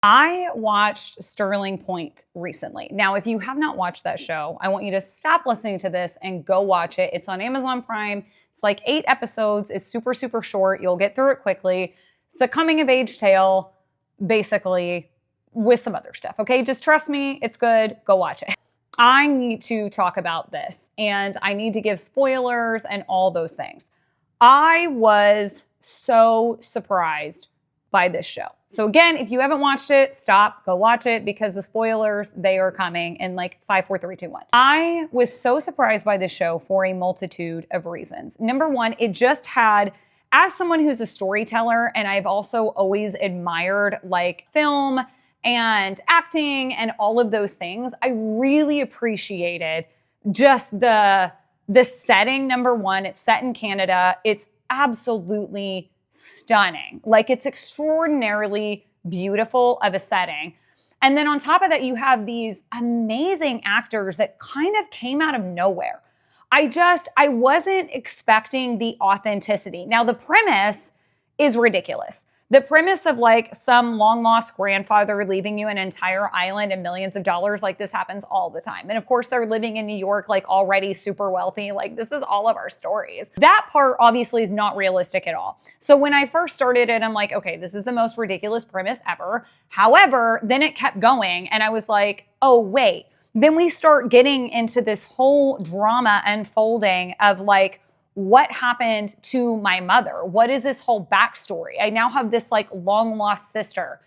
I watched Sterling Point recently. Now, if you have not watched that show, I want you to stop listening to this and go watch it. It's on Amazon Prime. It's like 8 episodes. It's super, super short. You'll get through it quickly. It's a coming of age tale, basically, with some other stuff. Okay, just trust me. It's good. Go watch it. I need to talk about this and I need to give spoilers and all those things. I was so surprised by this show. So again, if you haven't watched it, stop, go watch it because the spoilers, they are coming in like 5, 4, 3, 2, 1. I was so surprised by this show for a multitude of reasons. Number one, it just had, as someone who's a storyteller, and I've also always admired like film and acting and all of those things, I really appreciated just the setting. Number one, it's set in Canada. It's absolutely stunning. Like, it's extraordinarily beautiful of a setting. And then on top of that, you have these amazing actors that kind of came out of nowhere. I wasn't expecting the authenticity. Now, the premise is ridiculous. The premise of like some long lost grandfather leaving you an entire island and millions of dollars, like this happens all the time. And of course they're living in New York, like already super wealthy. Like this is all of our stories. That part obviously is not realistic at all. So when I first started it, I'm like, okay, this is the most ridiculous premise ever. However, then it kept going and I was like, oh wait. Then we start getting into this whole drama unfolding of like, what happened to my mother? What is this whole backstory? I now have this like long lost sister.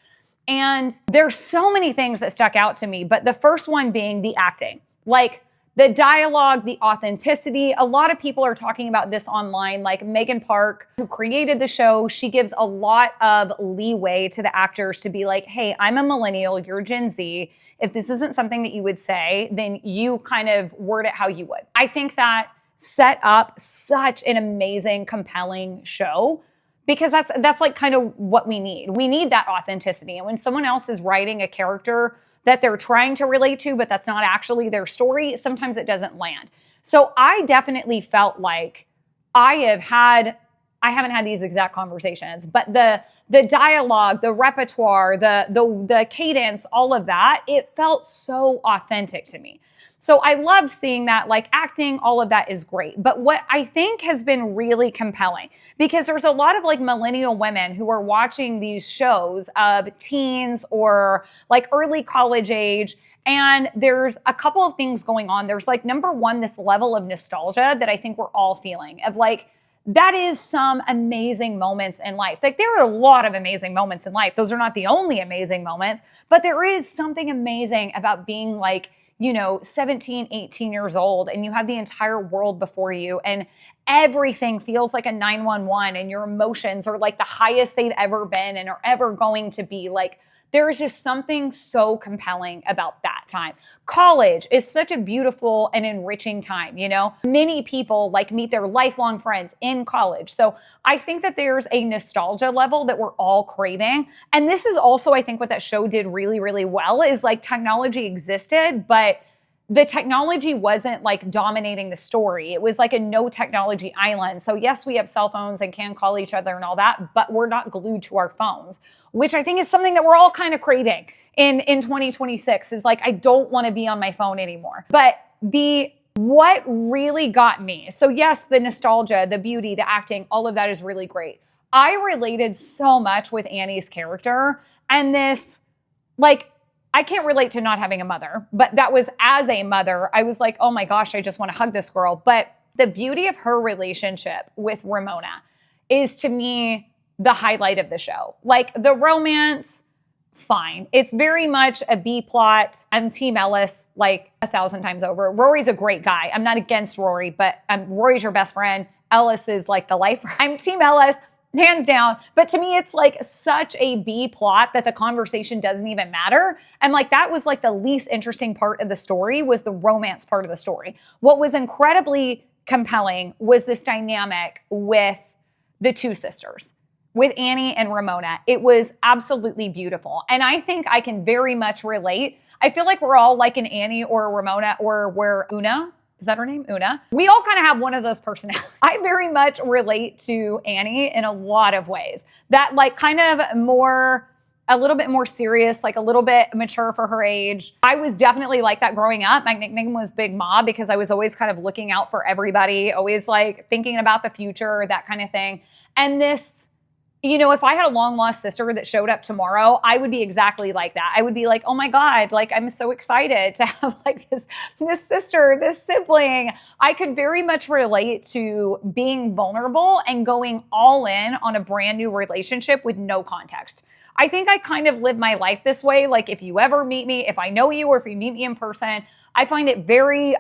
And there's so many things that stuck out to me, but the first one being the acting, like the dialogue, the authenticity. A lot of people are talking about this online, like Megan Park, who created the show. She gives a lot of leeway to the actors to be like, hey, I'm a millennial, you're Gen Z. If this isn't something that you would say, then you kind of word it how you would. I think that set up such an amazing, compelling show because that's like kind of what we need. We need that authenticity. And when someone else is writing a character that they're trying to relate to, but that's not actually their story, sometimes it doesn't land. So I definitely felt like I haven't had these exact conversations, but the dialogue, the repertoire, the cadence, all of that, it felt so authentic to me. So I loved seeing that, like acting, all of that is great. But what I think has been really compelling, because there's a lot of like millennial women who are watching these shows of teens or like early college age. And there's a couple of things going on. There's like, number one, this level of nostalgia that I think we're all feeling of like, that is some amazing moments in life. Like there are a lot of amazing moments in life. Those are not the only amazing moments, but there is something amazing about being like, 17, 18 years old and you have the entire world before you and everything feels like a 911 and your emotions are like the highest they've ever been and are ever going to be. Like there is just something so compelling about that time. College is such a beautiful and enriching time, Many people like meet their lifelong friends in college. So I think that there's a nostalgia level that we're all craving. And this is also, I think, what that show did really, really well is like technology existed, but the technology wasn't like dominating the story. It was like a no technology island. So yes, we have cell phones and can call each other and all that, but we're not glued to our phones, which I think is something that we're all kind of craving in 2026 is like, I don't want to be on my phone anymore. But what really got me, so yes, the nostalgia, the beauty, the acting, all of that is really great. I related so much with Annie's character and this, like, I can't relate to not having a mother, but that was as a mother, I was like, oh my gosh, I just want to hug this girl. But the beauty of her relationship with Ramona is to me the highlight of the show. Like the romance, fine. It's very much a B plot. I'm Team Ellis like 1,000 times over. Rory's a great guy. I'm not against Rory, but Rory's your best friend. Ellis is like the life. I'm Team Ellis. Hands down. But to me, it's like such a B plot that the conversation doesn't even matter. And like, that was like the least interesting part of the story was the romance part of the story. What was incredibly compelling was this dynamic with the two sisters, with Annie and Ramona. It was absolutely beautiful. And I think I can very much relate. I feel like we're all like an Annie or a Ramona or we're Una. Is that her name? Una. We all kind of have one of those personalities. I very much relate to Annie in a lot of ways. That like kind of more a little bit more serious, like a little bit mature for her age. I was definitely like that growing up. My nickname was Big Ma because I was always kind of looking out for everybody, always like thinking about the future, that kind of thing. And this, you know, if I had a long lost sister that showed up tomorrow, I would be exactly like that. I would be like, oh my God, like I'm so excited to have like this sister, this sibling. I could very much relate to being vulnerable and going all in on a brand new relationship with no context. I think I kind of live my life this way. Like if you ever meet me, if I know you or if you meet me in person, I find it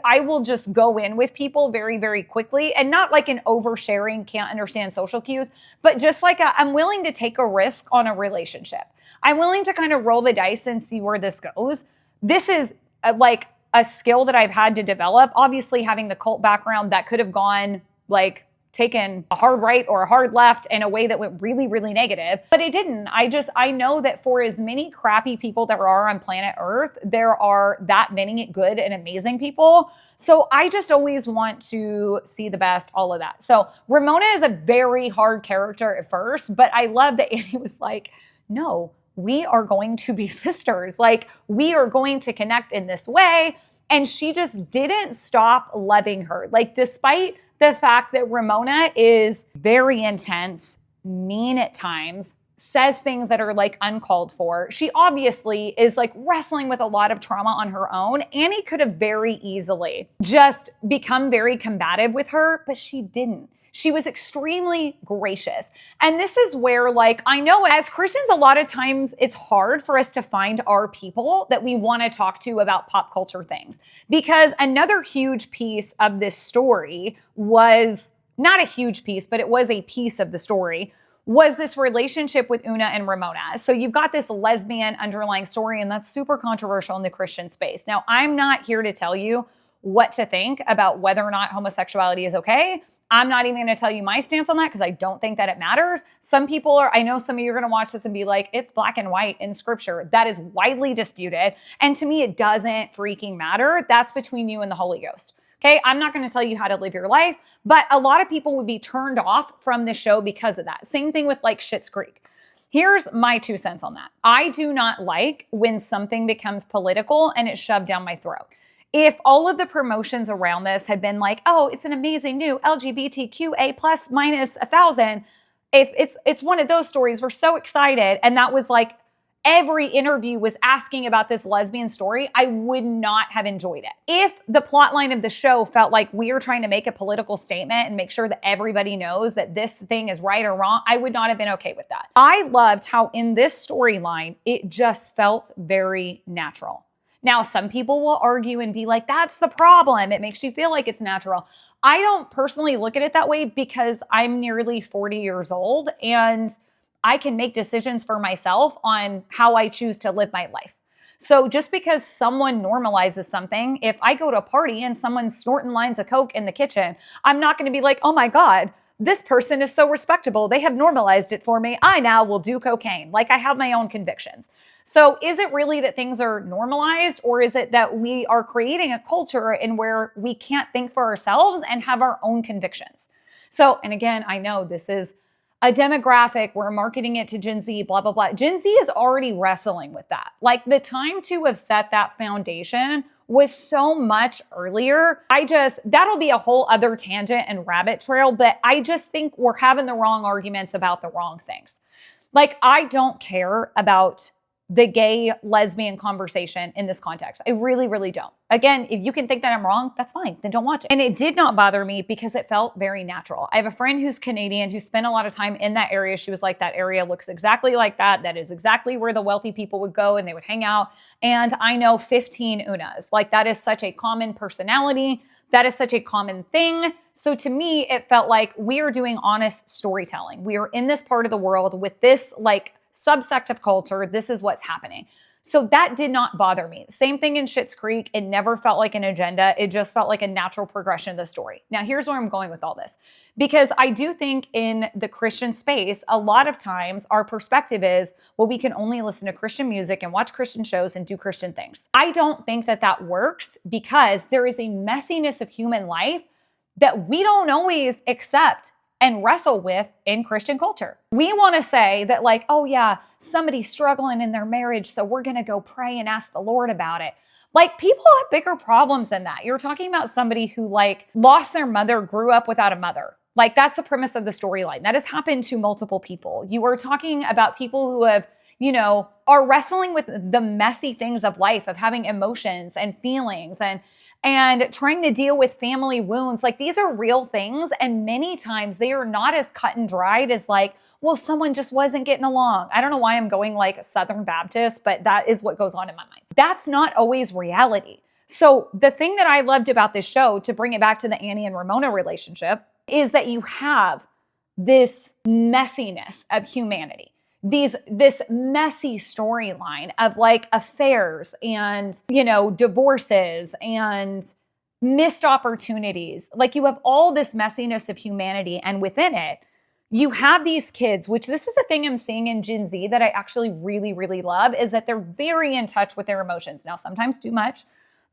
I will just go in with people very, very quickly, and not like an oversharing, can't understand social cues, but just like I'm willing to take a risk on a relationship. I'm willing to kind of roll the dice and see where this goes. This is like a skill that I've had to develop. Obviously having the cult background, that could have gone like taken a hard right or a hard left in a way that went really, really negative, but it didn't. I know that for as many crappy people there are on planet Earth, there are that many good and amazing people. So I just always want to see the best, all of that. So Ramona is a very hard character at first, but I love that Annie was like, no, we are going to be sisters. Like we are going to connect in this way. And she just didn't stop loving her. Like despite the fact that Ramona is very intense, mean at times, says things that are like uncalled for. She obviously is like wrestling with a lot of trauma on her own. Annie could have very easily just become very combative with her, but she didn't. She was extremely gracious. And this is where, like, I know as Christians, a lot of times it's hard for us to find our people that we want to talk to about pop culture things. Because another huge piece of this story was, not a huge piece, but it was a piece of the story, was this relationship with Una and Ramona. So you've got this lesbian underlying story, and that's super controversial in the Christian space. Now, I'm not here to tell you what to think about whether or not homosexuality is okay. I'm not even going to tell you my stance on that because I don't think that it matters. Some people are, I know some of you are going to watch this and be like, it's black and white in scripture. That is widely disputed. And to me, it doesn't freaking matter. That's between you and the Holy Ghost. Okay, I'm not going to tell you how to live your life, but a lot of people would be turned off from the show because of that. Same thing with like Schitt's Creek. Here's my 2 cents on that. I do not like when something becomes political and it's shoved down my throat. If all of the promotions around this had been like, oh, it's an amazing new LGBTQA plus minus 1,000, if it's one of those stories, we're so excited, and that was like every interview was asking about this lesbian story, I would not have enjoyed it. If the plot line of the show felt like we are trying to make a political statement and make sure that everybody knows that this thing is right or wrong, I would not have been okay with that. I loved how in this storyline, it just felt very natural. Now, some people will argue and be like, that's the problem. It makes you feel like it's natural. I don't personally look at it that way because I'm nearly 40 years old and I can make decisions for myself on how I choose to live my life. So just because someone normalizes something, if I go to a party and someone's snorting lines of coke in the kitchen, I'm not going to be like, oh my God, this person is so respectable. They have normalized it for me. I now will do cocaine. Like I have my own convictions. So is it really that things are normalized, or is it that we are creating a culture in where we can't think for ourselves and have our own convictions? So, and again, I know this is a demographic, we're marketing it to Gen Z, blah, blah, blah. Gen Z is already wrestling with that. Like the time to have set that foundation was so much earlier. That'll be a whole other tangent and rabbit trail, but I just think we're having the wrong arguments about the wrong things. Like I don't care about the gay lesbian conversation in this context. I really, really don't. Again, if you can think that I'm wrong, that's fine. Then don't watch it. And it did not bother me because it felt very natural. I have a friend who's Canadian who spent a lot of time in that area. She was like, that area looks exactly like that. That is exactly where the wealthy people would go and they would hang out. And I know 15 Unas. Like that is such a common personality. That is such a common thing. So to me, it felt like we are doing honest storytelling. We are in this part of the world with this like subsect of culture. This is what's happening. So that did not bother me. Same thing in Schitt's Creek. It never felt like an agenda. It just felt like a natural progression of the story. Now, here's where I'm going with all this. Because I do think in the Christian space, a lot of times our perspective is, well, we can only listen to Christian music and watch Christian shows and do Christian things. I don't think that that works because there is a messiness of human life that we don't always accept and wrestle with in Christian culture. We want to say that like, oh yeah, somebody's struggling in their marriage, so we're going to go pray and ask the Lord about it. Like, people have bigger problems than that. You're talking about somebody who like lost their mother, grew up without a mother. Like, that's the premise of the storyline. That has happened to multiple people. You are talking about people who have, are wrestling with the messy things of life, of having emotions and feelings and trying to deal with family wounds. Like, these are real things. And many times they are not as cut and dried as like, well, someone just wasn't getting along. I don't know why I'm going like Southern Baptist, but that is what goes on in my mind. That's not always reality. So the thing that I loved about this show, to bring it back to the Annie and Ramona relationship, is that you have this messiness of humanity. This messy storyline of like affairs and, divorces and missed opportunities. Like, you have all this messiness of humanity, and within it, you have these kids, which this is a thing I'm seeing in Gen Z that I actually really, really love, is that they're very in touch with their emotions. Now, sometimes too much.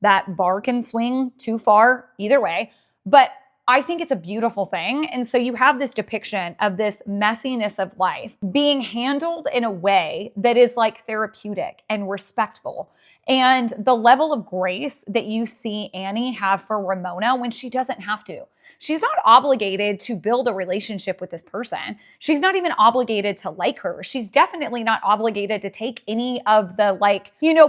That bar can swing too far either way, but I think it's a beautiful thing. And so you have this depiction of this messiness of life being handled in a way that is like therapeutic and respectful. And the level of grace that you see Annie have for Ramona when she doesn't have to. She's not obligated to build a relationship with this person. She's not even obligated to like her. She's definitely not obligated to take any of the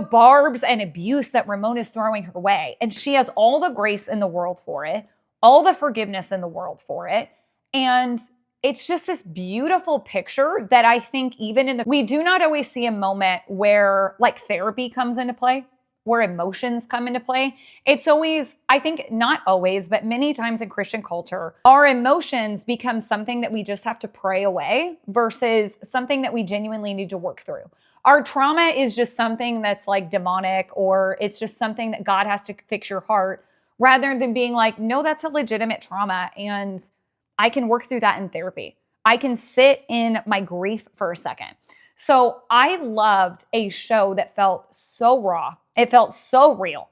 barbs and abuse that Ramona's throwing her way. And she has all the grace in the world for it, all the forgiveness in the world for it. And it's just this beautiful picture that I think we do not always see a moment where like therapy comes into play, where emotions come into play. It's always, I think not always, but many times in Christian culture, our emotions become something that we just have to pray away versus something that we genuinely need to work through. Our trauma is just something that's like demonic, or it's just something that God has to fix your heart, rather than being like, no, that's a legitimate trauma and I can work through that in therapy. I can sit in my grief for a second. So I loved a show that felt so raw. It felt so real.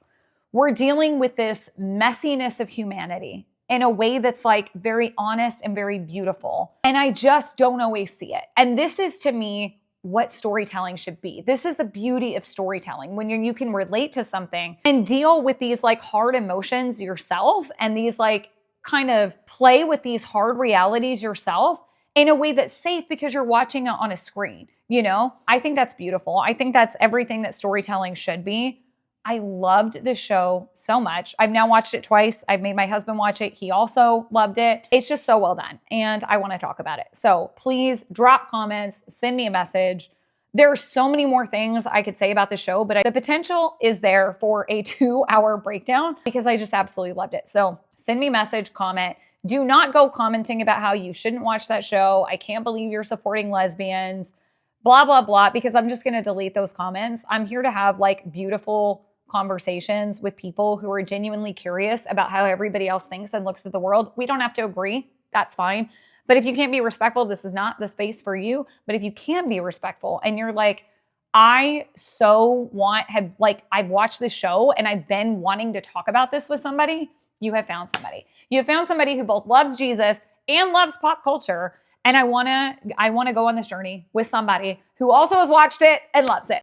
We're dealing with this messiness of humanity in a way that's like very honest and very beautiful. And I just don't always see it. And this is, to me, what storytelling should be. This is the beauty of storytelling, when you can relate to something and deal with these like hard emotions yourself, and these like kind of play with these hard realities yourself in a way that's safe because you're watching it on a screen. I think that's beautiful. I think that's everything that storytelling should be. I loved this show so much. I've now watched it twice. I've made my husband watch it. He also loved it. It's just so well done. And I want to talk about it. So please drop comments, send me a message. There are so many more things I could say about the show, but the potential is there for a 2-hour breakdown because I just absolutely loved it. So send me a message, comment. Do not go commenting about how you shouldn't watch that show. I can't believe you're supporting lesbians, blah, blah, blah, because I'm just going to delete those comments. I'm here to have like beautiful conversations with people who are genuinely curious about how everybody else thinks and looks at the world. We don't have to agree. That's fine. But if you can't be respectful, this is not the space for you. But if you can be respectful and you're like, I've watched this show and I've been wanting to talk about this with somebody, you have found somebody. You have found somebody who both loves Jesus and loves pop culture. And I want to go on this journey with somebody who also has watched it and loves it.